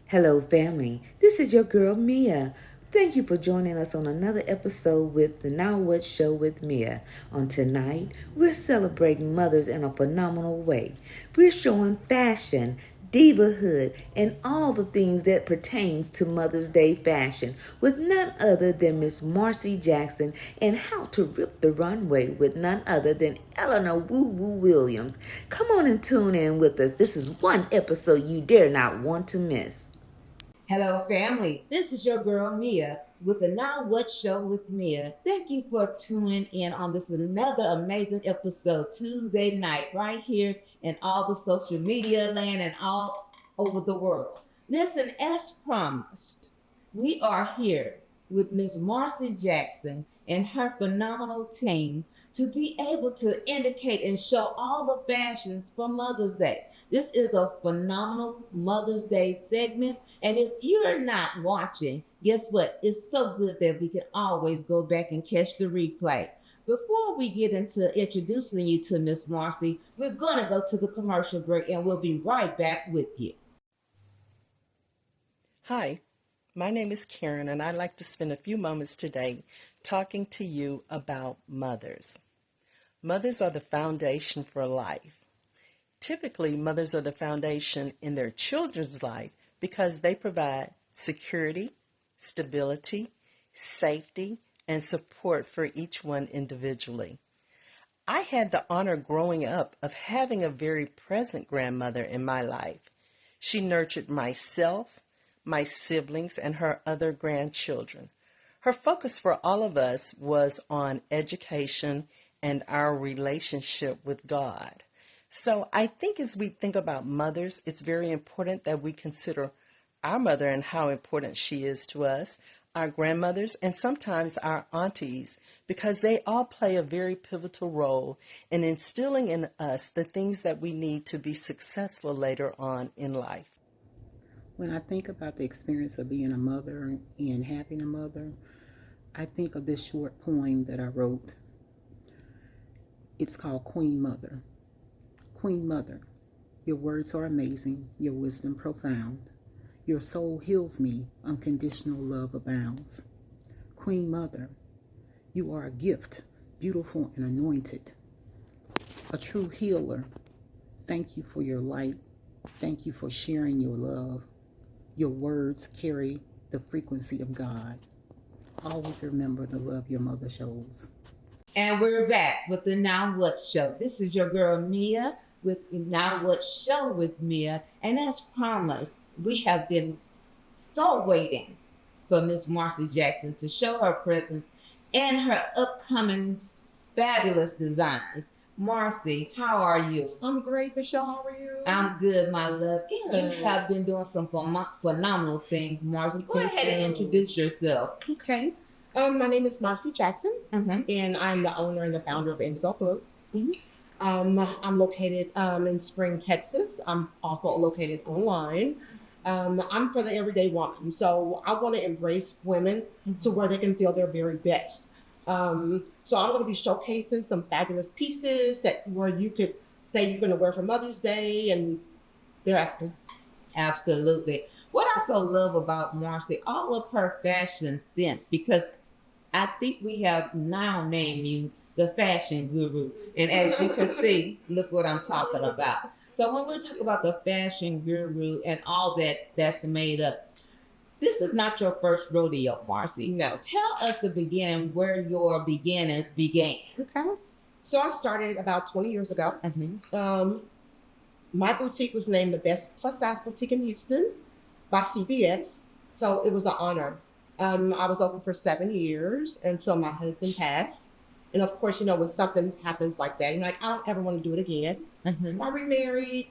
Hello, family. This is your girl, Mia. Thank you for joining us on another episode with the Now What Show with Mia. On tonight, we're celebrating mothers in a phenomenal way. We're showing fashion, divahood, and all the things that pertains to Mother's Day fashion with none other than Miss Marcy Jackson and how to rip the runway with none other than Eleanor Woo Woo Williams. Come on and tune in with us. This is one episode you dare not want to miss. Hello, family. This is your girl Mia with the Now What Show with Mia. Thank you for tuning in on this another amazing episode Tuesday night, right here in all the social media land and all over the world. Listen, as promised, we are here with Miss Marcy Jackson and her phenomenal team to be able to indicate and show all the fashions for Mother's Day. This is a phenomenal Mother's Day segment. And if you're not watching, guess what? It's so good that we can always go back and catch the replay. Before we get into introducing you to Miss Marcy, we're going to go to the commercial break and we'll be right back with you. Hi, my name is Karen, and I'd like to spend a few moments today talking to you about mothers. Mothers are the foundation for life. Typically, mothers are the foundation in their children's life because they provide security, stability, safety, and support for each one individually. I had the honor growing up of having a very present grandmother in my life. She nurtured myself, my siblings, and her other grandchildren. Her focus for all of us was on education and our relationship with God. So I think as we think about mothers, it's very important that we consider our mother and how important she is to us, our grandmothers, and sometimes our aunties, because they all play a very pivotal role in instilling in us the things that we need to be successful later on in life. When I think about the experience of being a mother and having a mother, I think of this short poem that I wrote. It's called Queen Mother. Queen Mother, your words are amazing, your wisdom profound. Your soul heals me, unconditional love abounds. Queen Mother, you are a gift, beautiful and anointed. A true healer. Thank you for your light. Thank you for sharing your love. Your words carry the frequency of God. Always remember the love your mother shows. And we're back with the Now What Show. This is your girl Mia with the Now What Show with Mia. And as promised, we have been so waiting for Miss Marcy Jackson to show her presence and her upcoming fabulous designs. Marcy, how are you? I'm great, Michelle. How are you? I'm good, my love. You Good. have been doing some phenomenal things, Marcy. Go Thank ahead and you. introduce yourself. Okay. My name is Marcy Jackson, Mm-hmm. and I'm the owner and the founder of Indigo Blue. Mhm. I'm located in Spring, Texas. I'm also located online. I'm for the everyday woman, so I want to embrace women to where they can feel their very best. So I'm going to be showcasing some fabulous pieces that where you could say you're going to wear for Mother's Day and thereafter. Absolutely. What I so love about Marcy, all of her fashion sense, because I think we have now named you the fashion guru. And as you can see, look what I'm talking about. So when we're talking about the fashion guru and all that's made up, this is not your first rodeo, Marcy. No. Tell us the beginning, where your beginnings began. Okay. So I started about 20 years ago. Mm-hmm. My boutique was named the best plus size boutique in Houston by CBS. So it was an honor. I was open for 7 years until my husband passed. And of course, you know, when something happens like that, you're like, I don't ever want to do it again. Mm-hmm. I remarried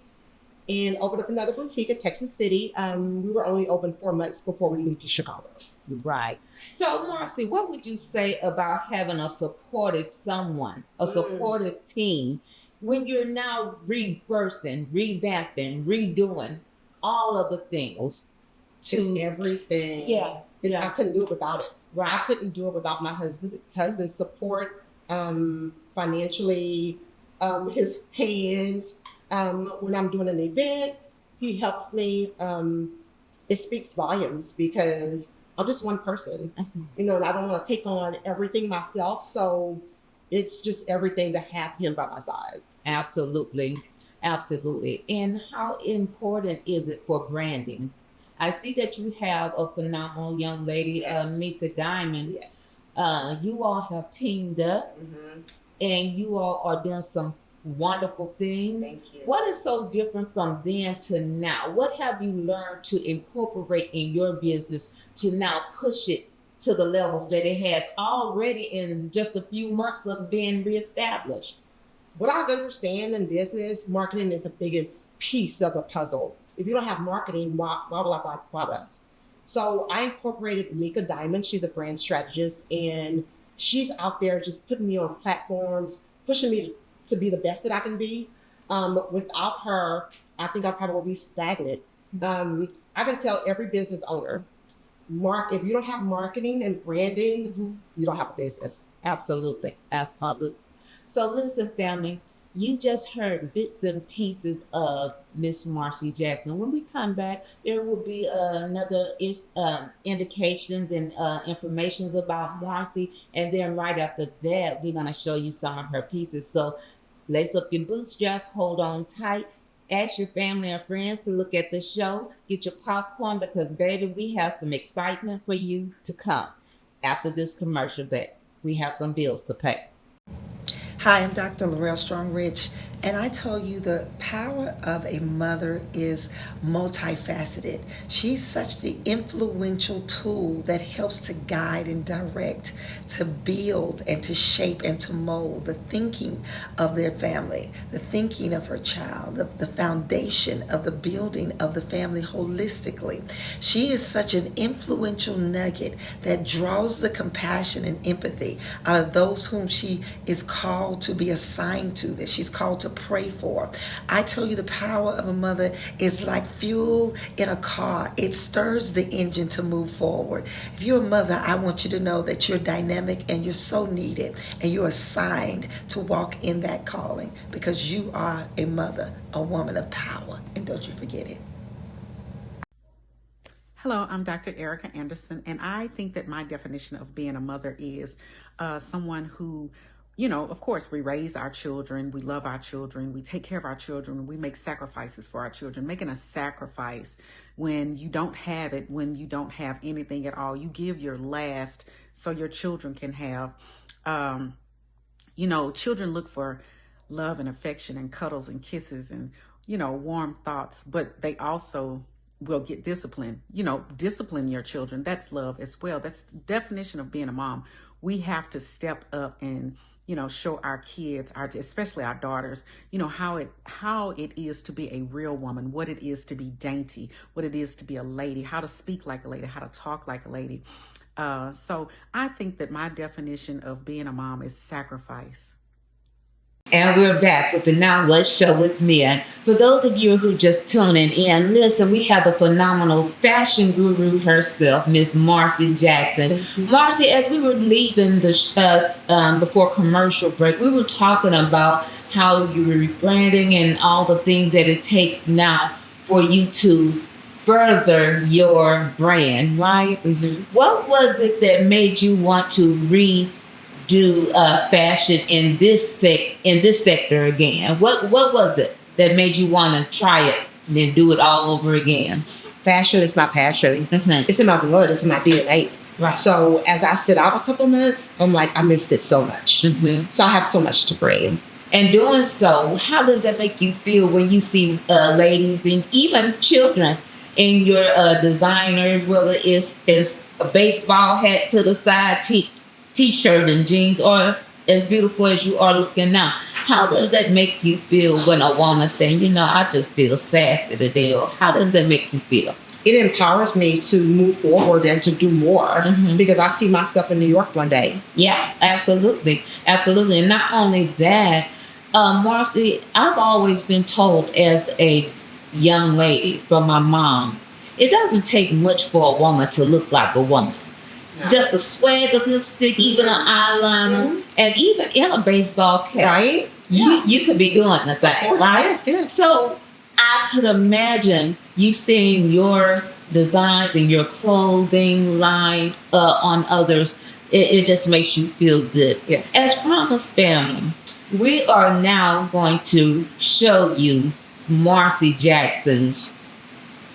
and opened up another boutique in Texas City. We were only open 4 months before we moved to Chicago. Right. So, Marcy, what would you say about having a supportive someone, a supportive team, when you're now reversing, revamping, redoing all of the things? It's everything. Yeah. I couldn't do it without it. Right. I couldn't do it without my husband's support, financially, his hands. When I'm doing an event, he helps me it speaks volumes because I'm just one person, you know, and I don't want to take on everything myself. So it's just everything to have him by my side. Absolutely. Absolutely. And how important is it for branding? I see that you have a phenomenal young lady, Yes. Mika Diamond. Yes. You all have teamed up Mm-hmm. and you all are doing some wonderful things. Thank you. What is so different from then to now? What have you learned to incorporate in your business to now push it to the levels that it has already in just a few months of being reestablished? What I understand in business, marketing is the biggest piece of the puzzle. If you don't have marketing, why will I buy products? So I incorporated Mika Diamond. She's a brand strategist, and she's out there just putting me on platforms, pushing me to be the best that I can be. Without her, I think I probably will be stagnant. I can tell every business owner, if you don't have marketing and branding, you don't have a business. Absolutely, as public. So listen, family, you just heard bits and pieces of Miss Marcy Jackson. When we come back, there will be another indications and informations about Marcy, and then right after that, we're gonna show you some of her pieces. So lace up your bootstraps, hold on tight. Ask your family and friends to look at the show. Get your popcorn because, baby, we have some excitement for you to come after this commercial break. We have some bills to pay. Hi, I'm Dr. Laurel Strong-Rich, and I tell you the power of a mother is multifaceted. She's such the influential tool that helps to guide and direct, to build and to shape and to mold the thinking of their family, the thinking of her child, the foundation of the building of the family holistically. She is such an influential nugget that draws the compassion and empathy out of those whom she is called to be assigned to, that she's called to pray for. I tell you, the power of a mother is like fuel in a car. It stirs the engine to move forward. If you're a mother, I want you to know that you're dynamic and you're so needed and you're assigned to walk in that calling because you are a mother, a woman of power, and don't you forget it. Hello, I'm Dr. Erica Anderson, and I think that my definition of being a mother is someone who, you know, of course, we raise our children, we love our children, we take care of our children, we make sacrifices for our children. Making a sacrifice when you don't have it, when you don't have anything at all, you give your last so your children can have, children look for love and affection and cuddles and kisses and, warm thoughts, but they also will get discipline. Discipline your children. That's love as well. That's the definition of being a mom. We have to step up and, show our kids, especially our daughters, how it is to be a real woman, what it is to be dainty, what it is to be a lady, how to speak like a lady, how to talk like a lady. So I think that my definition of being a mom is sacrifice. And we're back with the Now What Show with Mia. For those of you who just tuning in, listen, we have the phenomenal fashion guru herself, Miss Marcy Jackson. Marcy, as we were leaving the before commercial break, we were talking about how you were rebranding and all the things that it takes now for you to further your brand, right? Mm-hmm. What was it that made you want to do fashion in this sector again? What was it that made you want to try it and then do it all over again? Fashion is my passion. Mm-hmm. It's in my blood. It's in my DNA. Right. So as I sit out a couple months, I'm like, I missed it so much. Mm-hmm. So I have so much to bring. And doing so, how does that make you feel when you see ladies and even children in your designers, whether it's a baseball hat to the side, T-shirt and jeans, or as beautiful as you are looking now? How does that make you feel when a woman saying, I just feel sassy today? Or how does that make you feel? It empowers me to move forward and to do more because I see myself in New York one day. Yeah, absolutely. Absolutely. And not only that, Marcy, I've always been told as a young lady from my mom, it doesn't take much for a woman to look like a woman. No. Just a swag of lipstick, even an eyeliner, and even in a baseball cap. Right? You could be doing the thing, right? Yes. So I could imagine you seeing your designs and your clothing line on others, it just makes you feel good. Yes. As promised, family, we are now going to show you Marcy Jackson's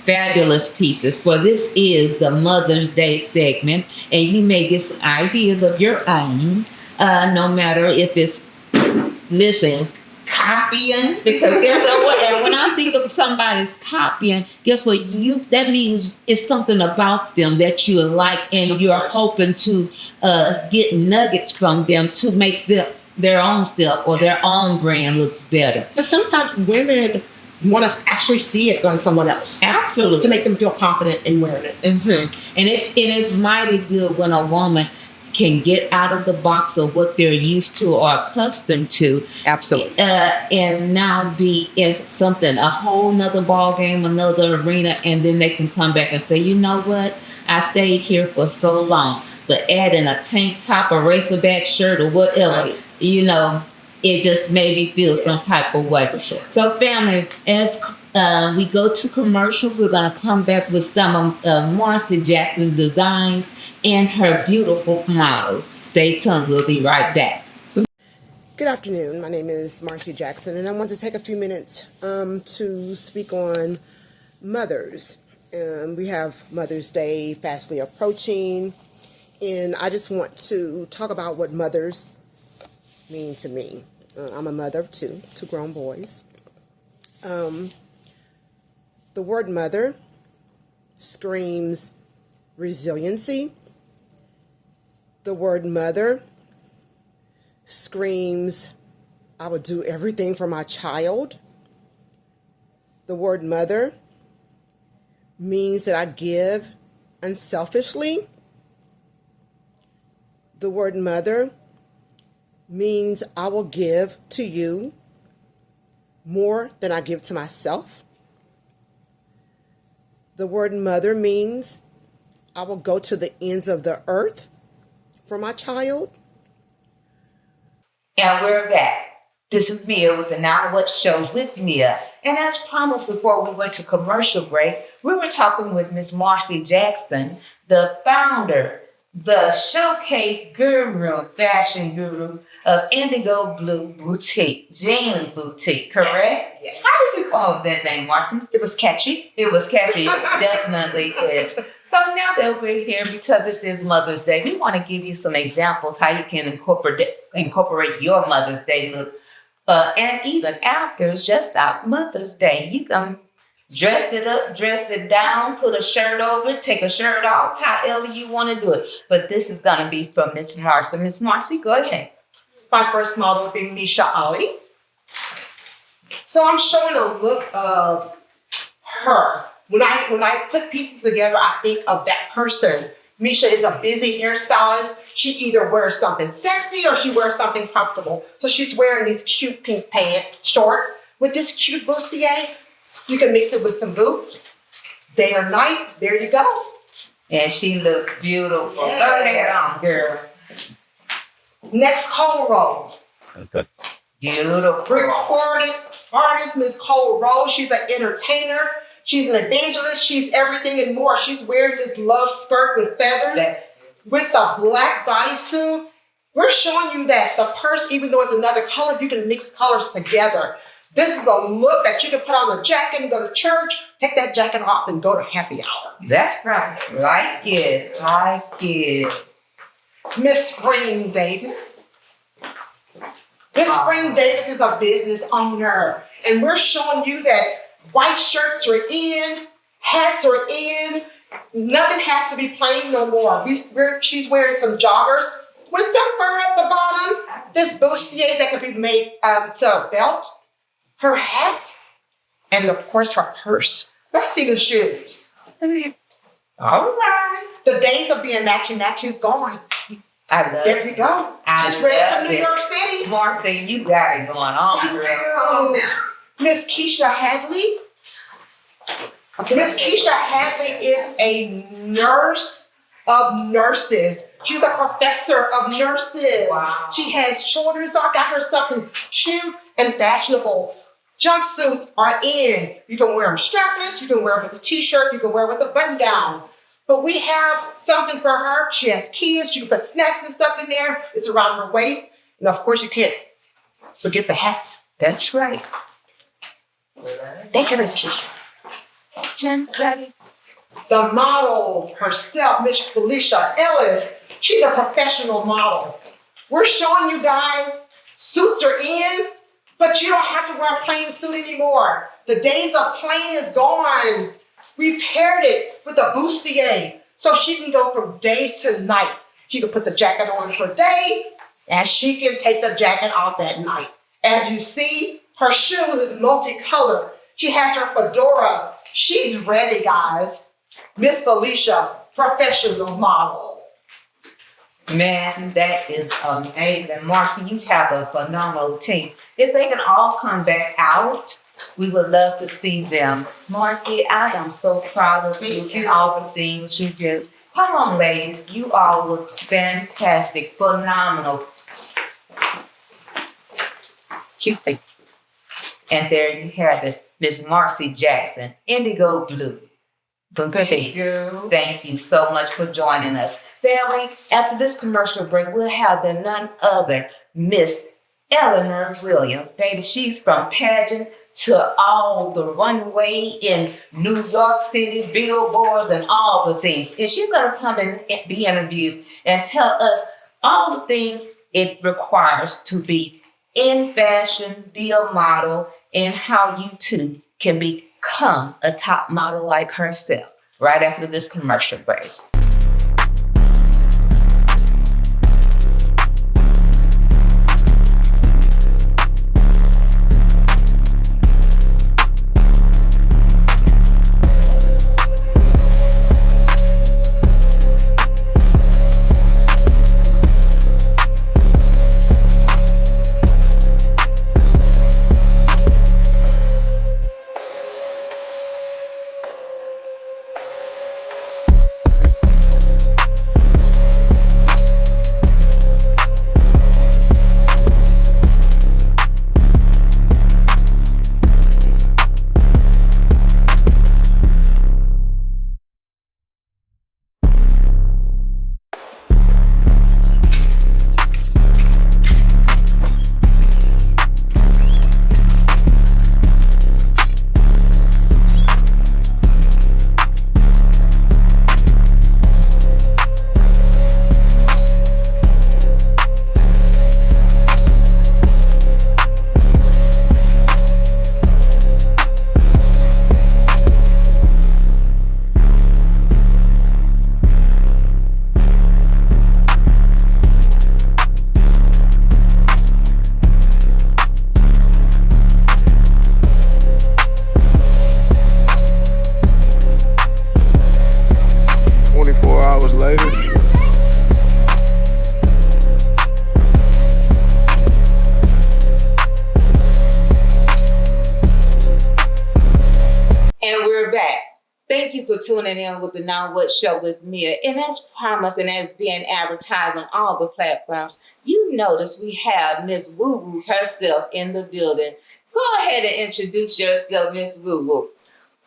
fabulous pieces, for this is the Mother's Day segment, and you may get some ideas of your own, no matter if it's, listen, copying, because guess what? And when I think of somebody's copying, guess what? That means it's something about them that you like, and you're hoping to get nuggets from them to make their own self or their own brand looks better. But sometimes women want to actually see it on someone else Absolutely. to make them feel confident in wearing it. Mm-hmm. And it is mighty good when a woman can get out of the box of what they're used to or accustomed to. Absolutely. And now be in something, a whole nother ball game, another arena, and then they can come back and say, you know what? I stayed here for so long. But adding a tank top, a racerback shirt, or whatever, you know, it just made me feel some type of way. For sure. So, family, as we go to commercial, we're going to come back with some of Marcy Jackson's designs and her beautiful models. Stay tuned. We'll be right back. Good afternoon. My name is Marcy Jackson, and I want to take a few minutes to speak on mothers. We have Mother's Day fastly approaching, and I just want to talk about what mothers mean to me. I'm a mother of two grown boys. The word mother screams resiliency. The word mother screams, I would do everything for my child. The word mother means that I give unselfishly. The word mother means I will give to you more than I give to myself. The word mother means I will go to the ends of the earth for my child. And we're back. This is Mia with the Now What Show with Mia. And as promised before we went to commercial break, we were talking with Miss Marcy Jackson, the founder, the showcase guru, fashion guru of Indigo Blue Boutique, Jeans Boutique, correct? Yes. How did you call that name, Marcy? It was catchy. It was catchy. It definitely is. So now that we're here, because this is Mother's Day, we want to give you some examples how you can incorporate your Mother's Day look. And even after, it's just our Mother's Day. You can dress it up, dress it down, put a shirt over it, take a shirt off, however you want to do it. But this is going to be from Miss Marcy. Miss Marcy, go ahead. My first model would be Misha Ali. So I'm showing a look of her. When I put pieces together, I think of that person. Misha is a busy hairstylist. She either wears something sexy or she wears something comfortable. So she's wearing these cute pink pants, shorts with this cute bustier. You can mix it with some boots. Day or night, there you go. And she looks beautiful. Yeah. Go ahead on, girl. Next, Cole Rose. Okay. Beautiful. Recorded artist, Miss Cole Rose. She's an entertainer. She's an evangelist. She's everything and more. She's wearing this love skirt with feathers, with a black bodysuit. We're showing you that the purse, even though it's another color, you can mix colors together. This is a look that you can put on a jacket and go to church, take that jacket off and go to happy hour. That's right. Like it. Like it. Miss Spring Davis. Miss Spring Davis is a business owner. And we're showing you that white shirts are in, hats are in, nothing has to be plain no more. She's wearing some joggers with some fur at the bottom. This bustier that could be made to a belt. Her hat, and of course her purse. Let's see the shoes. All right. The days of being matchy is gone. I love There you go. I She's ready love for New it. York City. Marcy, you got it going on, girl. Come on now. Miss Keisha Hadley. Miss Keisha Hadley is a nurse of nurses. She's a professor of nurses. Wow. She has shoulders on, got her something cute and fashionable. Jumpsuits are in. You can wear them strapless, you can wear them with a t-shirt, you can wear them with a button down. But we have something for her. She has kids, you can put snacks and stuff in there. It's around her waist. And of course you can't forget the hat. That's right. Thank you, Miss Tricia. Jen, ready? The model herself, Miss Felicia Ellis, she's a professional model. We're showing you guys suits are in, but you don't have to wear a plain suit anymore. The days of plain is gone. We paired it with a bustier, so she can go from day to night. She can put the jacket on for day, and she can take the jacket off at night. As you see, her shoes is multicolored. She has her fedora. She's ready, guys. Miss Felicia, professional model. Man, that is amazing. Marcy, you have a phenomenal team. If they can all come back out, we would love to see them. Marcy, I am so proud of you and all the things you do. Come on, ladies. You all look fantastic, phenomenal. Cute. And there you have this, Miss Marcy Jackson, Indigo Blue. Thank you so much for joining us. Family, after this commercial break, we'll have the none other Miss Eleanor Williams. Baby, she's from pageant to all the runway in New York City, billboards, and all the things. And she's going to come and be interviewed and tell us all the things it requires to be in fashion, be a model, and how you too can become a top model like herself right after this commercial break. Thank you for tuning in with the Now What Show with Mia. And as promised and as being advertised on all the platforms, you notice we have Miss Woo Woo herself in the building. Go ahead and introduce yourself, Miss Woo Woo.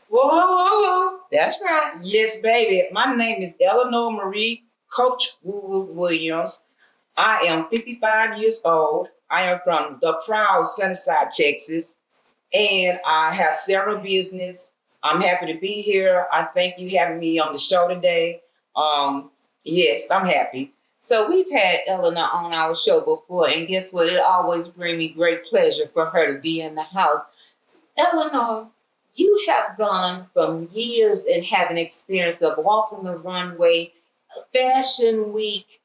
Whoa, whoa, whoa. That's right. Yes, baby. My name is Eleanor Marie Coach Woo Woo Williams. I am 55 years old. I am from the proud Sunnyside, Texas, and I have several business. I'm happy to be here. I thank you having me on the show today. Yes, I'm happy. So we've had Eleanor on our show before, and guess what? It always brings me great pleasure for her to be in the house. Eleanor, you have gone from years and having experience of walking the runway, Fashion Week,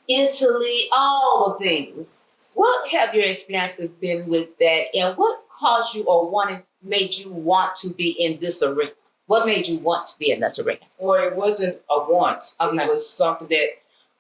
Italy, all the things. What have your experiences been with that, and what caused you or made you want to be in this arena? What made you want to be in this arena? Well, it wasn't a want. Okay. It was something that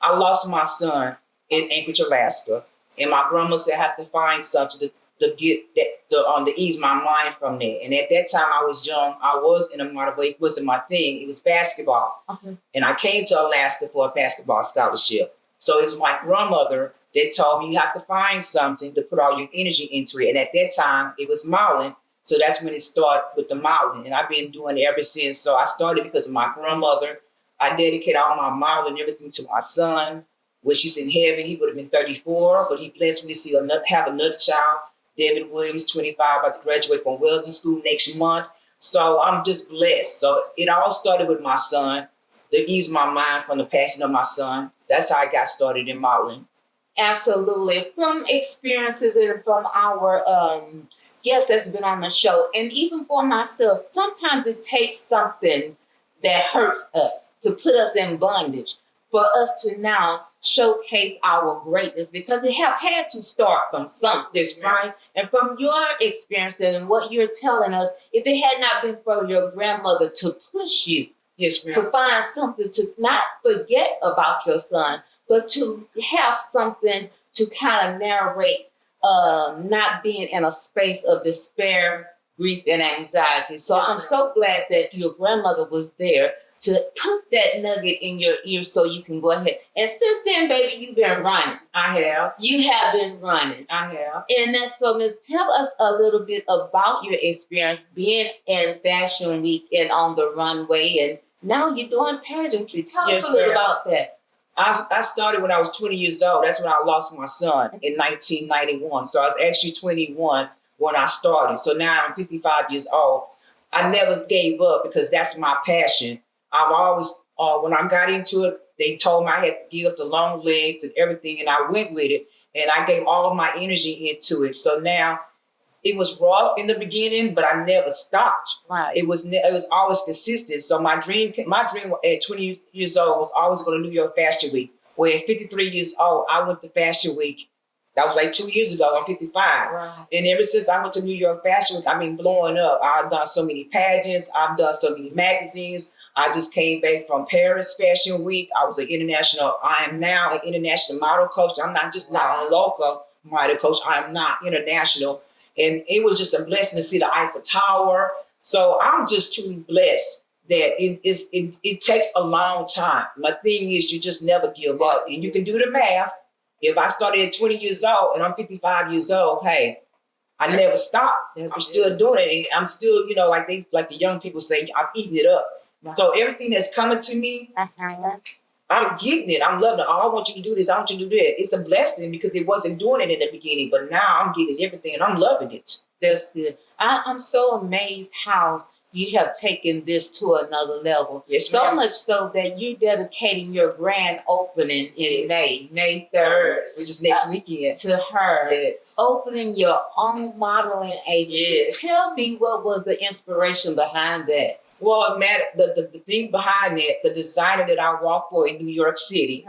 I lost my son in Anchorage, Alaska, and my grandma said I had to find something to get that to ease my mind from there. And at that time, I was young. I was in a model, but it wasn't my thing. It was basketball, Okay. and I came to Alaska for a basketball scholarship. So it was my grandmother they told me you have to find something to put all your energy into it. And at that time, it was modeling. So that's when it started with the modeling. And I've been doing it ever since. So I started because of my grandmother. I dedicate all my modeling and everything to my son. When she's in heaven, he would have been 34, but he blessed me to have another child, Devin Williams, 25, about to graduate from welding school next month. So I'm just blessed. So it all started with my son, to ease my mind from the passing of my son. That's how I got started in modeling. Absolutely. From experiences and from our guests that's been on the show, and even for myself, sometimes it takes something that hurts us to put us in bondage for us to now showcase our greatness, because it have had to start from something, right? And from your experience and what you're telling us, if it had not been for your grandmother to push you to find something to not forget about your son, but to have something to kind of narrate not being in a space of despair, grief, and anxiety. So I'm so glad that your grandmother was there to put that nugget in your ear so you can go ahead. And since then, baby, you've been running. I have. You have been running. I have. And that's so, Miss, tell us a little bit about your experience being in Fashion Week and on the runway, and now you're doing pageantry. Tell us a little about that. I started when I was 20 years old. That's when I lost my son in 1991. So I was actually 21 when I started. So now I'm 55 years old. I never gave up because that's my passion. I've always, when I got into it, they told me I had to give up the long legs and everything, and I went with it, and I gave all of my energy into it. So now it was rough in the beginning, but I never stopped. Right. It was always consistent. So my dream at 20 years old was always going to New York Fashion Week. Where at 53 years old, I went to Fashion Week. That was like 2 years ago. I'm 55. Right. And ever since I went to New York Fashion Week, I've been blowing up. I've done so many pageants. I've done so many magazines. I just came back from Paris Fashion Week. I am now an international model coach. I'm not just not a local model coach. I am not international. And it was just a blessing to see the Eiffel Tower. So I'm just truly blessed that it takes a long time. My thing is you just never give up. And you can do the math. If I started at 20 years old and I'm 55 years old, hey, I never stopped. I'm still doing it. I'm still, like the young people say, I'm eating it up. So everything that's coming to me, I'm getting it. I'm loving it. Oh, I want you to do this. I want you to do that. It's a blessing because it wasn't doing it in the beginning, but now I'm getting everything and I'm loving it. That's good. I'm so amazed how you have taken this to another level. Yes, so ma'am. much so that you're dedicating your grand opening in May 3rd, which is next weekend, to her. Yes. Opening your own modeling agency. Yes. Tell me, what was the inspiration behind that? Well, the thing behind it, the designer that I work for in New York City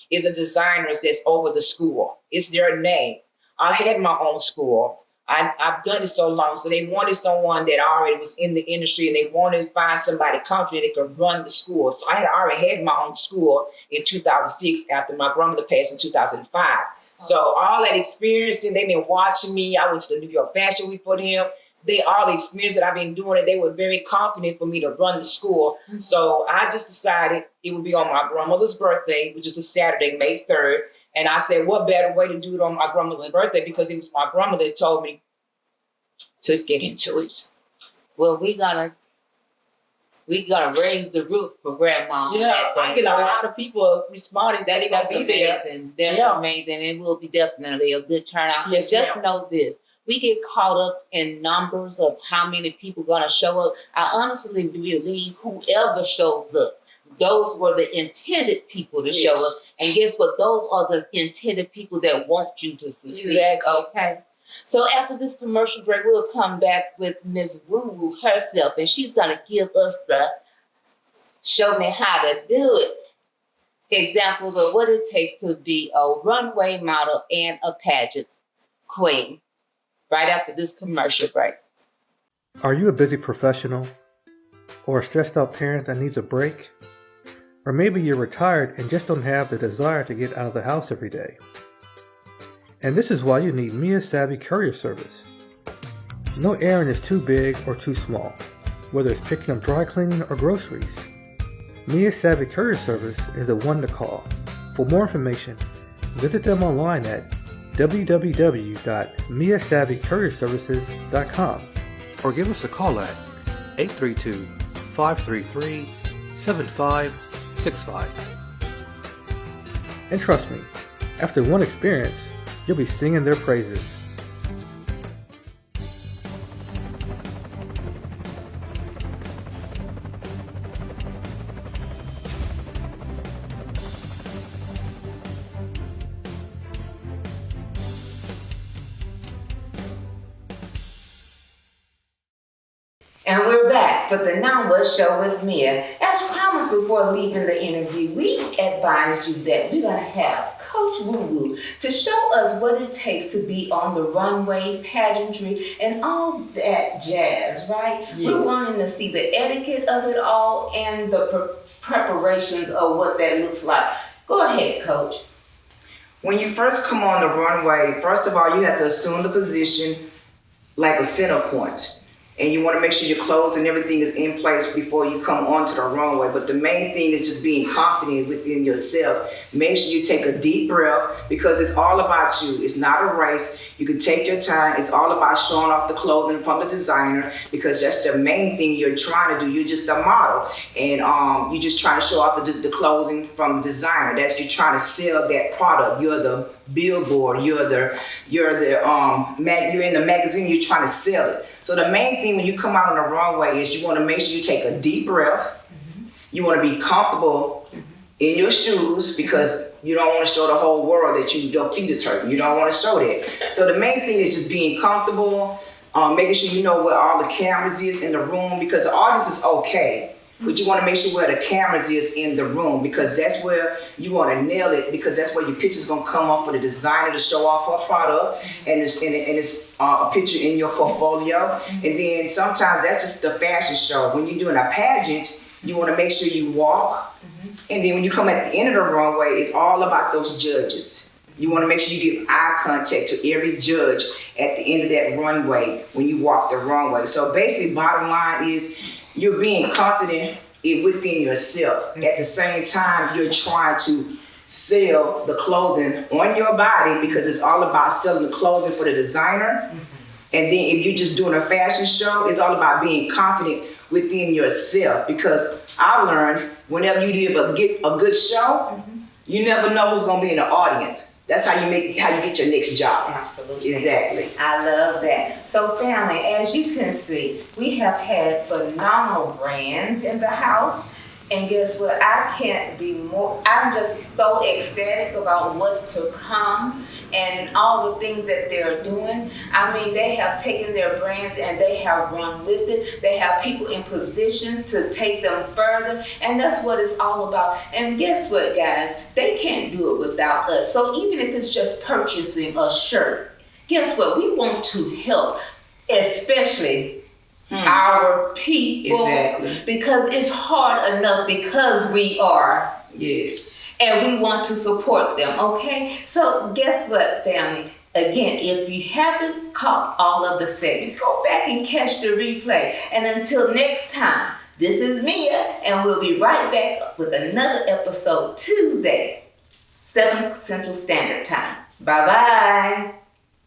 is a designer that's over the school. It's their name. I had my own school. I've done it so long. So they wanted someone that already was in the industry, and they wanted to find somebody confident that could run the school. So I had already had my own school in 2006 after my grandmother passed in 2005. So all that experience, and they've been watching me. I went to the New York Fashion Week for them. All the experience that I've been doing it, they were very confident for me to run the school. So I just decided it would be on my grandmother's birthday, which is a Saturday, May 3rd. And I said, what better way to do it on my grandmother's birthday? Because it was my grandmother that told me to get into it. Well, we gonna raise the roof for Grandma. Yeah, I get a lot of people responding that they're gonna be there. That's amazing. It will be definitely a good turnout. Yes, just ma'am. know this. We get caught up in numbers of how many people gonna show up. I honestly believe whoever shows up, those were the intended people to show up. And guess what? Those are the intended people that want you to succeed. Exactly. Okay. So after this commercial break, we'll come back with Miss Woo Woo herself, and she's gonna give us the show me how to do it examples of what it takes to be a runway model and a pageant queen. Right after this commercial break. Are you a busy professional or a stressed out parent that needs a break? Or maybe you're retired and just don't have the desire to get out of the house every day. And this is why you need Mia Savvy Courier Service. No errand is too big or too small, whether it's picking up dry cleaning or groceries. Mia Savvy Courier Service is the one to call. For more information, visit them online at www.miasavvycourierservices.com or give us a call at 832-533-7565. And trust me, after one experience, you'll be singing their praises. And we're back for the Now What Show with Mia. As promised before leaving the interview, we advised you that we're going to have Coach Woo Woo to show us what it takes to be on the runway, pageantry, and all that jazz, right? Yes. We're wanting to see the etiquette of it all and the preparations of what that looks like. Go ahead, Coach. When you first come on the runway, first of all, you have to assume the position like a center point. And you want to make sure your clothes and everything is in place before you come onto the runway. But the main thing is just being confident within yourself. Make sure you take a deep breath because it's all about you. It's not a race. You can take your time. It's all about showing off the clothing from the designer because that's the main thing you're trying to do. You're just a model. And you're just trying to show off the clothing from the designer. That's you're trying to sell that product. You're the billboard. You're in the magazine. You're trying to sell it. So the main thing when you come out on the runway is you want to make sure you take a deep breath. Mm-hmm. You want to be comfortable in your shoes because you don't want to show the whole world that your feet is hurting. You don't want to show that. So the main thing is just being comfortable, making sure you know where all the cameras is in the room because the audience is okay. But you want to make sure where the cameras is in the room because that's where you want to nail it because that's where your picture's going to come up for the designer to show off her product and it's a picture in your portfolio. And then sometimes that's just the fashion show. When you're doing a pageant, you want to make sure you walk. And then when you come at the end of the runway, it's all about those judges. You want to make sure you give eye contact to every judge at the end of that runway when you walk the runway. So basically, bottom line is you're being confident within yourself. At the same time, you're trying to sell the clothing on your body because it's all about selling the clothing for the designer. And then if you're just doing a fashion show, it's all about being confident within yourself because I learned whenever you get a good show, you never know who's going to be in the audience. That's how you get your next job. Absolutely. Exactly. I love that. So family, as you can see, we have had phenomenal brands in the house. And guess what? I can't be more, I'm just so ecstatic about what's to come and all the things that they're doing. I mean, they have taken their brands and they have run with it. They have people in positions to take them further. And that's what it's all about. And guess what, guys? They can't do it without us. So even if it's just purchasing a shirt, guess what? We want to help, especially our people, because it's hard enough because we are. Yes. And we want to support them, okay? So guess what, family? Again, if you haven't caught all of the segments, go back and catch the replay. And until next time, this is Mia, and we'll be right back with another episode Tuesday, 7 Central Standard Time. Bye-bye.